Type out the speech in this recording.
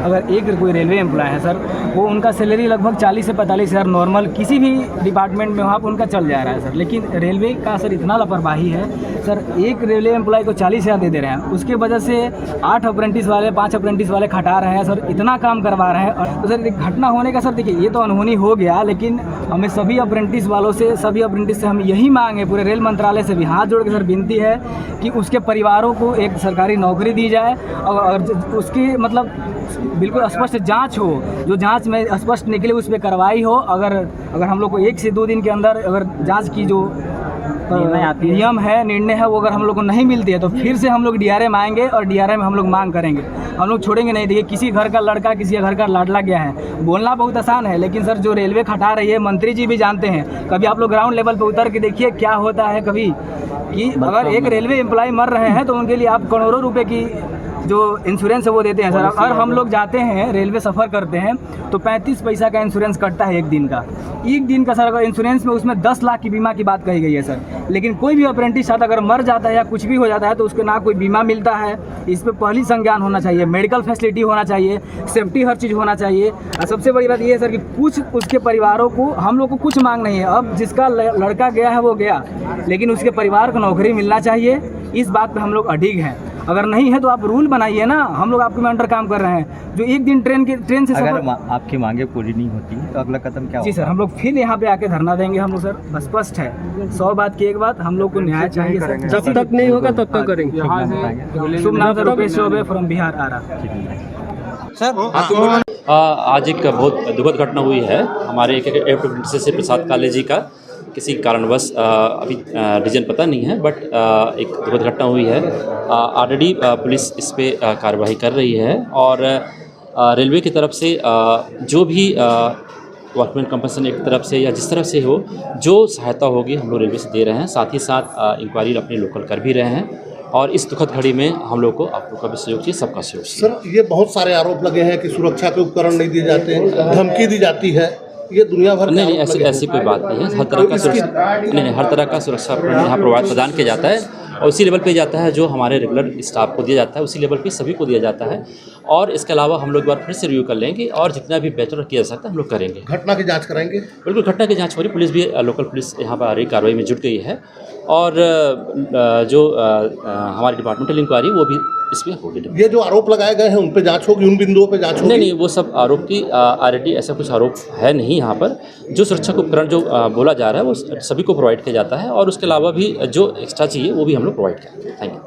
अगर एक कोई रेलवे एम्प्लॉय है सर, वो उनका सैलरी लगभग 40 से 45 हज़ार नॉर्मल किसी भी डिपार्टमेंट में वहाँ पर उनका चल जा रहा है सर। लेकिन रेलवे का सर इतना लापरवाही है सर, एक रेलवे एम्प्लॉय को 40 हज़ार दे रहे हैं, उसके वजह से 8 अप्रेंटिस वाले 5 अप्रेंटिस वाले खटा रहे हैं सर, इतना काम करवा रहे हैं। तो सर घटना होने का सर देखिए, ये तो अनहोनी हो गया, लेकिन हमें सभी अप्रेंटिस वालों से, सभी अप्रेंटिस से हम यही मांगे, पूरे रेल मंत्रालय से भी हाथ जोड़ के सर विनती है कि उसके परिवारों को एक सरकारी नौकरी दी जाए और उसकी मतलब बिल्कुल स्पष्ट जांच हो, जो जांच में स्पष्ट निकले उस पर कार्रवाई हो। अगर हम लोग को 1 से 2 दिन के अंदर अगर जांच की जो नियम है, निर्णय है, वो अगर हम लोग को नहीं मिलती है तो फिर से हम लोग DRM आएंगे और DRM में हम लोग मांग करेंगे। हम लोग छोड़ेंगे नहीं। देखिए, किसी घर का लड़का किसी घर का लाडला गया है, बोलना बहुत आसान है, लेकिन सर जो रेलवे खटा रही है, मंत्री जी भी जानते हैं। कभी आप लोग ग्राउंड लेवल पर उतर के देखिए क्या होता है कभी, कि अगर एक रेलवे एम्प्लॉय मर रहे हैं तो उनके लिए आप करोड़ों रुपए की जो इंश्योरेंस है वो देते हैं सर। अगर हम लोग जाते हैं, रेलवे सफ़र करते हैं तो 35 पैसा का इंश्योरेंस कटता है एक दिन का सर। अगर इंश्योरेंस में उसमें 10 लाख की बीमा की बात कही गई है सर, लेकिन कोई भी अप्रेंटिस साथ अगर मर जाता है या कुछ भी हो जाता है तो उसके ना कोई बीमा मिलता है। इस पर पहली संज्ञान होना चाहिए, मेडिकल फैसिलिटी होना चाहिए, सेफ्टी हर चीज़ होना चाहिए। और सबसे बड़ी बात ये है सर कि कुछ उसके परिवारों को, हम लोग को कुछ मांग नहीं है। अब जिसका लड़का गया है वो गया, लेकिन उसके परिवार को नौकरी मिलना चाहिए। इस बात पर हम लोग अडिग हैं। अगर नहीं है तो आप रूल बनाइए ना, हम लोग आपके में अंडर काम कर रहे हैं। जो एक दिन ट्रेन से अगर आपकी मांगे पूरी नहीं होती तो अगला कदम क्या होगा? जी सर, हम लोग फिर यहाँ पे आके धरना देंगे। हम लोग सर स्पष्ट है, 100 बात की एक बात, हम लोग को न्याय चाहिए सर। जब तक नहीं होगा तब तक करेंगे। शुभ नाम सर रुपेश चौबे फ्रॉम बिहार आ रहा सर। आज एक बहुत दुखद घटना हुई है हमारे से प्रसाद काले जी का। किसी कारणवश अभी रीजन पता नहीं है, बट एक दुखद घटना हुई है। ऑलरेडी पुलिस इस पे कार्रवाई कर रही है और रेलवे की तरफ से जो भी वर्कमैन कंपनसेशन एक्ट की तरफ से या जिस तरफ से हो जो सहायता होगी हम लोग रेलवे से दे रहे हैं। साथ ही साथ इंक्वायरी अपने लोकल कर भी रहे हैं और इस दुखद घड़ी में हम लोग को आप लोग का भी सहयोग चाहिए, सबका सहयोग चाहिए। सर, ये बहुत सारे आरोप लगे हैं कि सुरक्षा के उपकरण नहीं दिए जाते हैं, धमकी दी जाती है, ये दुनिया भर नहीं, ऐसी कोई बात नहीं है। हर तरह का सुरक्षा हर तरह का सुरक्षा यहाँ प्रदान किया जाता है और उसी लेवल पे जाता है जो हमारे रेगुलर स्टाफ को दिया जाता है, उसी लेवल पे सभी को दिया जाता है। और इसके अलावा हम लोग एक बार फिर से रिव्यू कर लेंगे और जितना भी बेहतर किया जा सकता है हम लोग करेंगे। घटना की जांच कराएंगे? बिल्कुल, घटना की जांच हो रही, पुलिस भी लोकल पुलिस यहाँ पर आ रही, कार्रवाई में जुट गई है और जो हमारी डिपार्टमेंटल इंक्वायरी वो भी इसमें होगी। ये जो आरोप लगाए गए हैं उन पे जांच होगी, उन बिंदुओं पे जांच होगी? नहीं, वो सब आरोप की ऑलरेडी ऐसा कुछ आरोप है नहीं यहाँ पर। जो सुरक्षा उपकरण जो बोला जा रहा है वो सभी को प्रोवाइड किया जाता है और उसके अलावा भी जो एक्स्ट्रा चाहिए वो भी हम लोग प्रोवाइड करते हैं। Thank you.